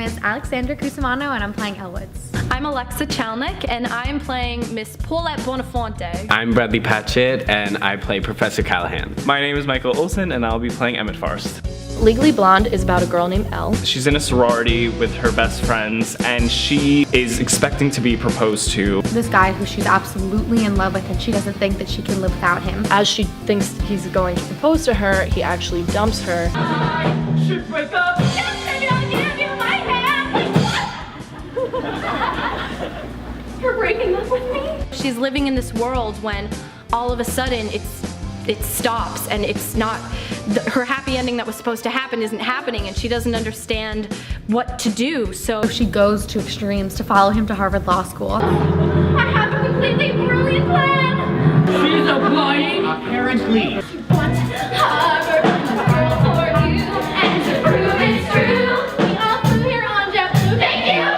name is Alexandra Cusimano and I'm playing Elwoods. I'm Alexa Chalnick and I'm playing Miss Paulette Bonafonte. I'm Bradley Patchett and I play Professor Callahan. My name is Michael Olson and I'll be playing Emmett Forrest. Legally Blonde is about a girl named Elle. She's in a sorority with her best friends and she is expecting to be proposed to. This guy who she's absolutely in love with and she doesn't think that she can live without him. As she thinks he's going to propose to her, he actually dumps her. I should break up. Yesterday I'll give you my hand. You're breaking up with me? She's living in this world when all of a sudden it stops and it's not, her happy ending that was supposed to happen isn't happening and she doesn't understand what to do, so she goes to extremes to follow him to Harvard Law School. I have a completely brilliant plan. She's applying. Apparently. Harvard for you, and to prove it's true, we all flew here on JetBlue. Thank you.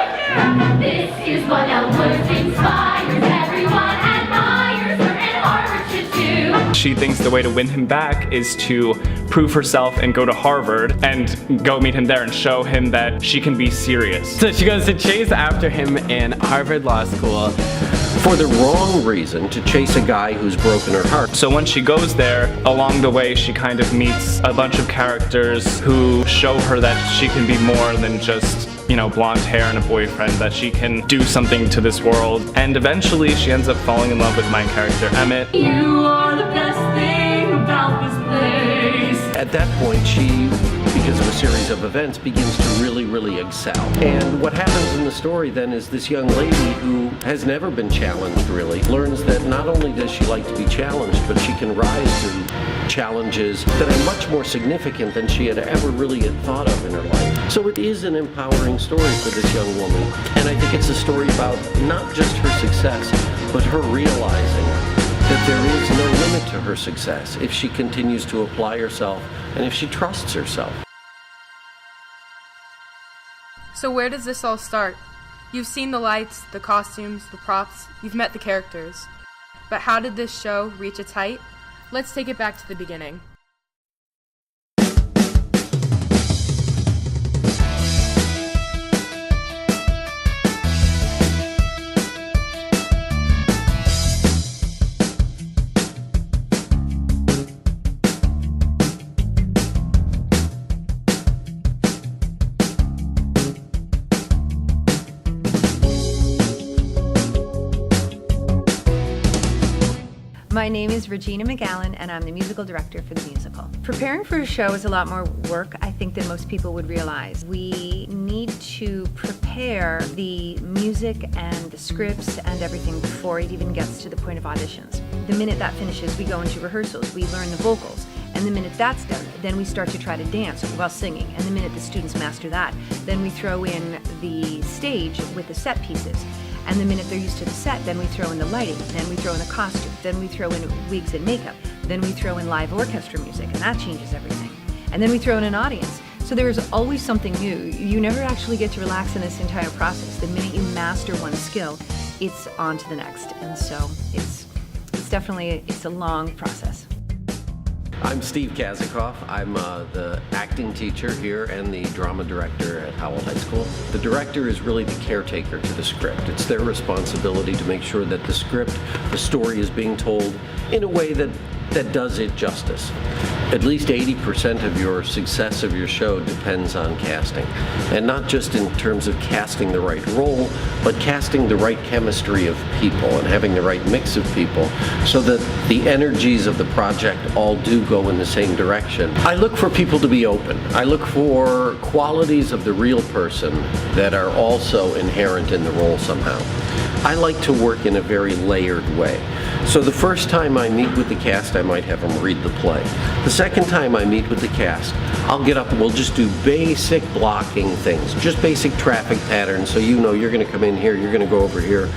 This is what Elwoods inspires. Everyone admires her, and Harvard should too. She thinks the way to win him back is to prove herself and go to Harvard and go meet him there and show him that she can be serious. So she goes to chase after him in Harvard Law School. For the wrong reason, to chase a guy who's broken her heart. So when she goes there, along the way she kind of meets a bunch of characters who show her that she can be more than just, you know, blonde hair and a boyfriend, that she can do something to this world. And eventually she ends up falling in love with my character, Emmett. You are the best thing about this place. At that point, she, because of a series of events, begins to really excel. And what happens in the story then is this young lady who has never been challenged really, learns that not only does she like to be challenged, but she can rise to challenges that are much more significant than she had ever really had thought of in her life. So it is an empowering story for this young woman. And I think it's a story about not just her success, but her realizing that there is no limit to her success if she continues to apply herself and if she trusts herself. So where does this all start? You've seen the lights, the costumes, the props, you've met the characters. But how did this show reach its height? Let's take it back to the beginning. My name is Regina McGowan and I'm the musical director for the musical. Preparing for a show is a lot more work, I think, than most people would realize. We need to prepare the music and the scripts and everything before it even gets to the point of auditions. The minute that finishes, we go into rehearsals, we learn the vocals, and the minute that's done, then we start to try to dance while singing, and the minute the students master that, then we throw in the stage with the set pieces. And the minute they're used to the set, then we throw in the lighting, then we throw in the costume, then we throw in wigs and makeup, then we throw in live orchestra music, and that changes everything. And then we throw in an audience. So there is always something new. You never actually get to relax in this entire process. The minute you master one skill, it's on to the next. And so it's definitely a long process. I'm Steve Kazikoff. I'm the acting teacher here and the drama director at Howell High School. The director is really the caretaker to the script. It's their responsibility to make sure that the script, the story is being told in a way that does it justice. At least 80% of your success of your show depends on casting. And not just in terms of casting the right role, but casting the right chemistry of people and having the right mix of people so that the energies of the project all do go in the same direction. I look for people to be open. I look for qualities of the real person that are also inherent in the role somehow. I like to work in a very layered way. So the first time I meet with the cast, I might have them read the play. The second time I meet with the cast, I'll get up and we'll just do basic blocking things, just basic traffic patterns, so you know you're going to come in here, you're going to go over here.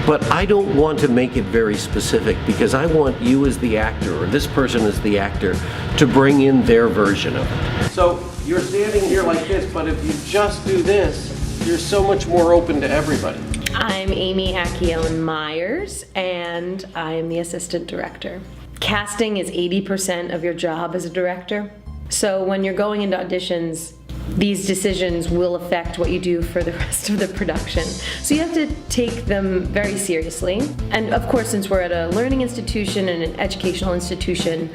But I don't want to make it very specific because I want you as the actor, or this person as the actor, to bring in their version of it. So you're standing here like this, but if you just do this, you're so much more open to everybody. I'm Amy Acchione Myers, and I am the assistant director. Casting is 80% of your job as a director. So when you're going into auditions, these decisions will affect what you do for the rest of the production. So you have to take them very seriously. And of course, since we're at a learning institution and an educational institution,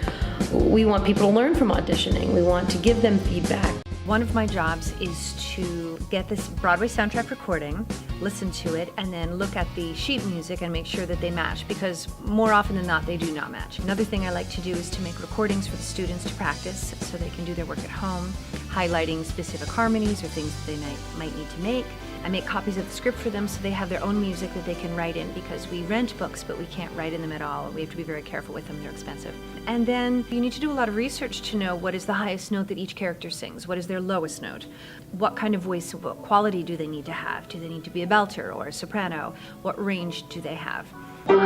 we want people to learn from auditioning. We want to give them feedback. One of my jobs is to get this Broadway soundtrack recording, listen to it, and then look at the sheet music and make sure that they match, because more often than not, they do not match. Another thing I like to do is to make recordings for the students to practice so they can do their work at home, highlighting specific harmonies or things that they might need to make. I make copies of the script for them so they have their own music that they can write in, because we rent books but we can't write in them at all. We have to be very careful with them, they're expensive. And then you need to do a lot of research to know what is the highest note that each character sings, what is their lowest note, what kind of voice, what quality do they need to have? Do they need to be a belter or a soprano? What range do they have? 1, 2,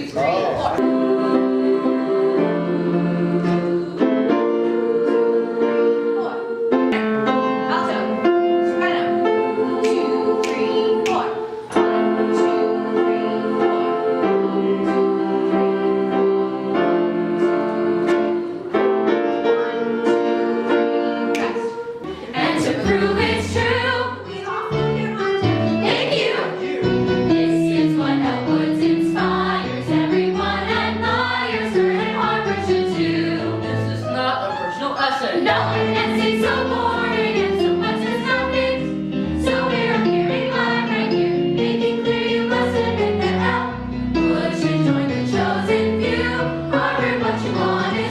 3, 4, 1.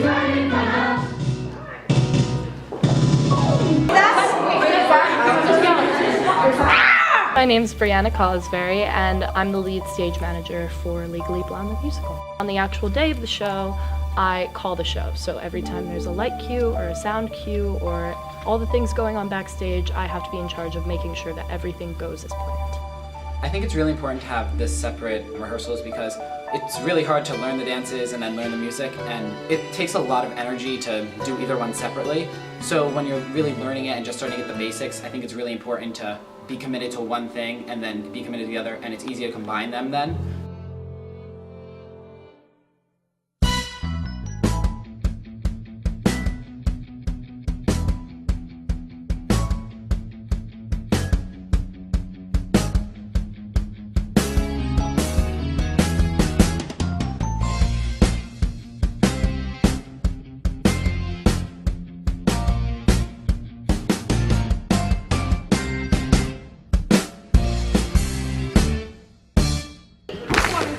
My name's Brianna Collisberry, and I'm the lead stage manager for Legally Blonde the musical. On the actual day of the show, I call the show. So every time there's a light cue or a sound cue or all the things going on backstage, I have to be in charge of making sure that everything goes as planned. I think it's really important to have this separate rehearsals because it's really hard to learn the dances and then learn the music, and it takes a lot of energy to do either one separately. So when you're really learning it and just starting at the basics, I think it's really important to be committed to one thing and then be committed to the other, and it's easy to combine them then.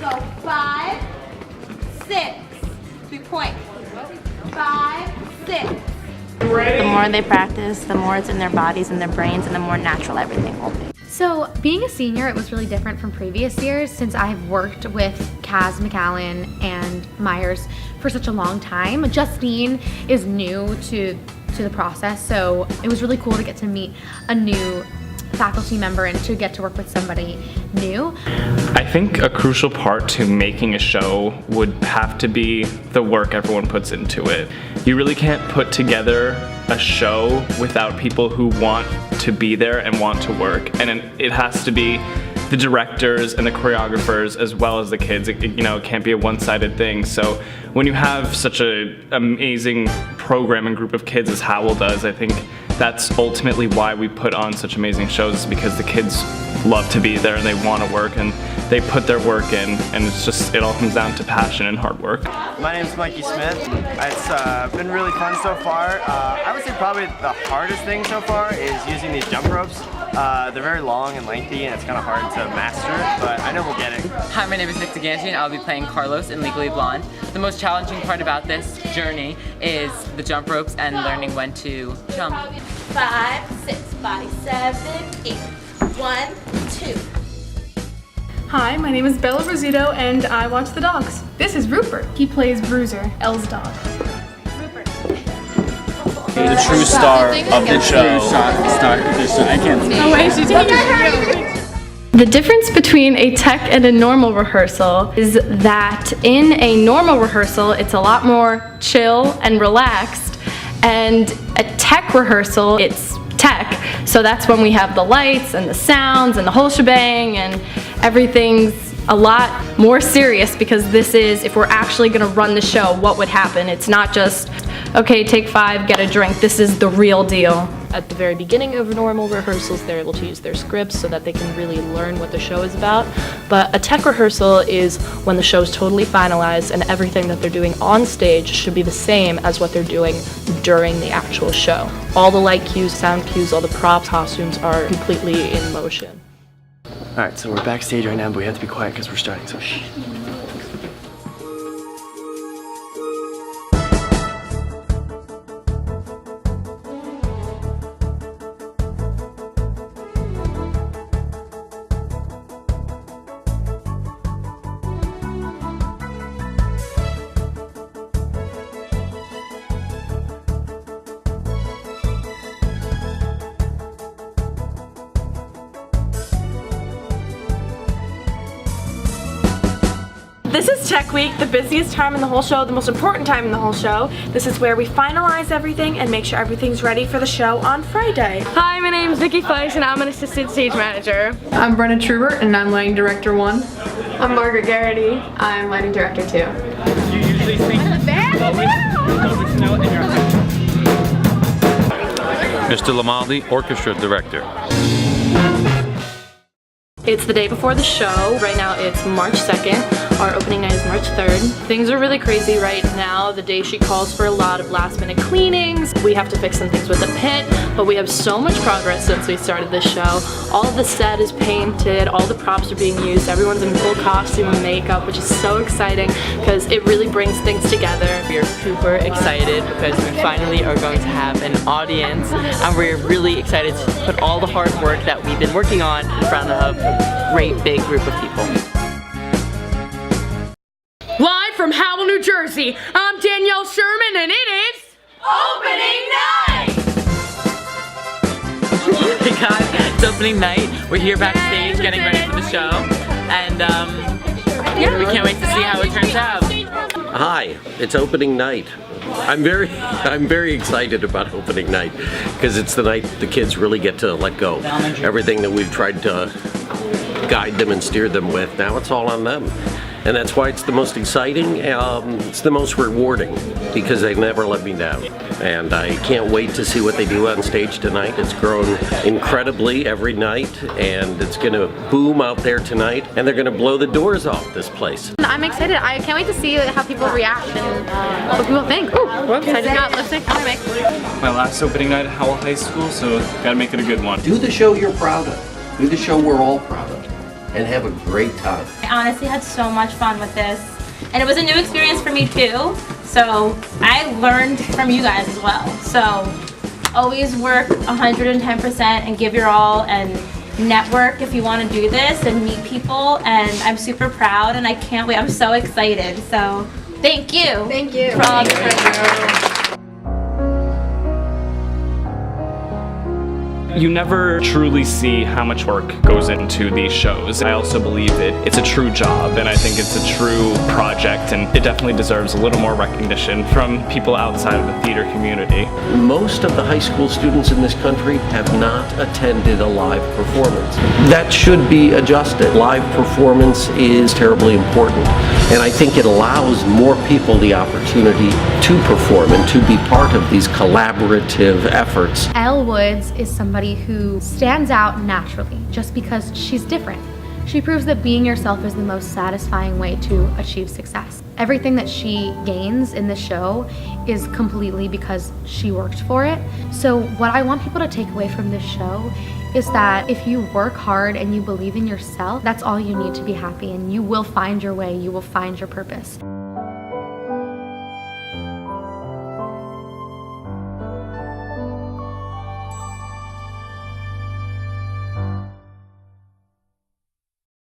Go 5, 6. 2 points. 5, 6. The more they practice, the more it's in their bodies and their brains, and the more natural everything will be. So being a senior, it was really different from previous years since I have worked with Kaz, McAllen, and Myers for such a long time. Justine is new to the process, so it was really cool to get to meet a new faculty member and to get to work with somebody new. I think a crucial part to making a show would have to be the work everyone puts into it. You really can't put together a show without people who want to be there and want to work, and it has to be the directors and the choreographers as well as the kids. It can't be a one-sided thing. So when you have such an amazing program and group of kids as Howell does, I think that's ultimately why we put on such amazing shows, because the kids love to be there and they want to work and they put their work in, and it all comes down to passion and hard work. My name's Mikey Smith. It's been really fun so far. I would say probably the hardest thing so far is using these jump ropes. They're very long and lengthy and it's kind of hard to master it, but I know we'll get it. Hi, my name is Nick DeGanti, I'll be playing Carlos in Legally Blonde. The most challenging part about this journey is the jump ropes and learning when to jump. 5, 6, body 7, 8. 1, 2. Hi, my name is Bella Rosito and I watch the dogs. This is Rupert. He plays Bruiser, Elle's dog. The true star of the show. I can't see. Oh wait, she's taking The difference between a tech and a normal rehearsal is that in a normal rehearsal, it's a lot more chill and relaxed, And a tech rehearsal, it's tech, so that's when we have the lights and the sounds and the whole shebang, and everything's a lot more serious because this is, if we're actually going to run the show, what would happen? It's not just, okay, take 5, get a drink. This is the real deal. At the very beginning of normal rehearsals, they're able to use their scripts so that they can really learn what the show is about. But a tech rehearsal is when the show's totally finalized and everything that they're doing on stage should be the same as what they're doing during the actual show. All the light cues, sound cues, all the props, costumes are completely in motion. Alright, so we're backstage right now, but we have to be quiet because we're starting, so shh. This is Tech Week, the busiest time in the whole show, the most important time in the whole show. This is where we finalize everything and make sure everything's ready for the show on Friday. Hi, my name is Vicky Fleiss and I'm an assistant stage manager. I'm Brenna Trubert and I'm lighting director 1. I'm Margaret Garrity. I'm lighting director 2. You usually sing lowest note in your Mr. Lamaldi, orchestra director. It's the day before the show. Right now it's March 2nd. Our opening night is March 3rd. Things are really crazy right now. The day she calls for a lot of last minute cleanings. We have to fix some things with the pit, but we have so much progress since we started this show. All of the set is painted, all the props are being used, everyone's in full costume and makeup, which is so exciting because it really brings things together. We are super excited because we finally are going to have an audience, and we're really excited to put all the hard work that we've been working on in front of a great big group of people. Live from Howell, New Jersey, I'm Danielle Sherman and it is Opening night! Hey guys, it's opening night. We're here backstage getting ready for the show, and yeah, we can't wait to see how it turns out. Hi, it's opening night. I'm very excited about opening night because it's the night the kids really get to let go. Everything that we've tried to guide them and steer them with, now it's all on them. And that's why it's the most exciting, it's the most rewarding, because they never let me down. And I can't wait to see what they do on stage tonight. It's grown incredibly every night, and it's gonna boom out there tonight, and they're gonna blow the doors off this place. I'm excited. I can't wait to see how people react and what people think. Ooh, whoops, I just got lipstick on my mic. My last opening night at Howell High School, so gotta make it a good one. Do the show you're proud of. Do the show we're all proud of. And have a great time. I honestly had so much fun with this, and it was a new experience for me too, so I learned from you guys as well. So always work 110% and give your all, and network if you want to do this and meet people, and I'm super proud and I can't wait. I'm so excited, so thank you. Thank you. For all the You never truly see how much work goes into these shows. I also believe it's a true job, and I think it's a true project, and it definitely deserves a little more recognition from people outside of the theater community. Most of the high school students in this country have not attended a live performance. That should be adjusted. Live performance is terribly important, and I think it allows more people the opportunity to perform and to be part of these collaborative efforts. Elle Woods is somebody who stands out naturally just because she's different. She proves that being yourself is the most satisfying way to achieve success. Everything that she gains in the show is completely because she worked for it. So what I want people to take away from this show is that if you work hard and you believe in yourself, that's all you need to be happy, and you will find your way, you will find your purpose.